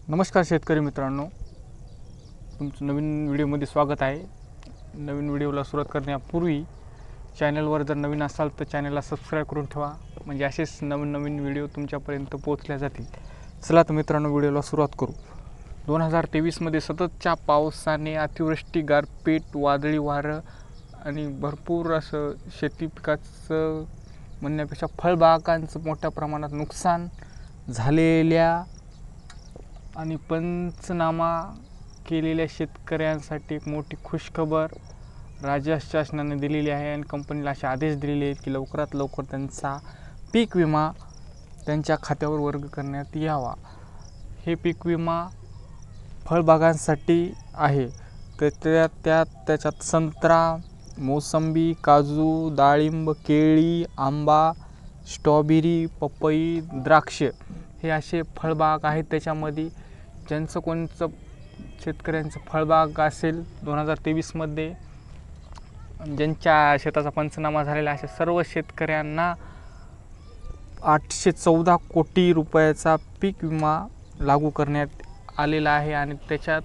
नमस्कार शेतकरी मित्रांनो, तुमचं नवीन व्हिडिओमध्ये स्वागत आहे। नवीन व्हिडिओला सुरुवात करण्यापूर्वी चॅनलवर जर नवीन असाल तर चॅनलला सबस्क्राईब करून ठेवा, म्हणजे असेच नवीन व्हिडिओ तुमच्यापर्यंत पोहोचल्या जातील। चला तर मित्रांनो, व्हिडिओला सुरुवात करू। 2023मध्ये सततच्या पावसाने, अतिवृष्टी, गारपीट, वादळी वारं आणि भरपूर असं शेती पिकाचं म्हणण्यापेक्षा फळबागांचं मोठ्या प्रमाणात नुकसान झालेल्या आणि पंचनामा केलेल्या शेतकऱ्यांसाठी एक मोठी खुशखबर राज्य शासनाने दिलेली आहे आणि कंपनीला असे आदेश दिलेले आहेत की लवकरात लवकर त्यांचा पीक विमा त्यांच्या खात्यावर वर्ग करण्यात यावा। हे पीक विमा फळबागांसाठी आहे। त्याच्यात संत्रा, मोसंबी, काजू, डाळिंब, केळी, आंबा, स्ट्रॉबेरी, पपई, द्राक्ष हे असे फळबाग आहेत। त्याच्यामध्ये ज्यांचं कोणचं शेतकऱ्यांचं फळबाग असेल 2023मध्ये, ज्यांच्या शेताचा पंचनामा झालेला अशा सर्व शेतकऱ्यांना 814 कोटी रुपयाचा पीक विमा लागू करण्यात आलेला आहे आणि त्याच्यात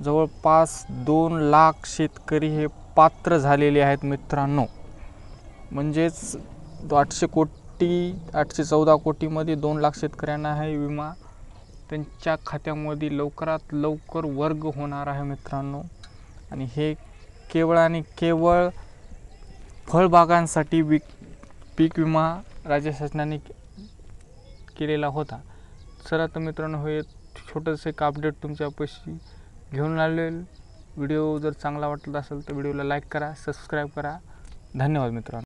जवळपास 2 लाख शेतकरी हे पात्र झालेले आहेत मित्रांनो। म्हणजेच 814 कोटीमध्ये 2 लाख शेतकऱ्यांना हा विमा त्यांच्या खात्यामध्ये लवकरात लवकर वर्ग होणार आहे मित्रांनो। आणि हे केवळ आणि केवळ फळबागांसाठी पीक विमा राज्य शासनाने केलेला होता। चला तर मित्रांनो, हे छोटंसं एक अपडेट तुमच्यापाशी घेऊन आलेलं। व्हिडिओ जर चांगला वाटला असेल तर व्हिडिओला लाईक करा, सबस्क्राईब करा। धन्यवाद मित्रांनो।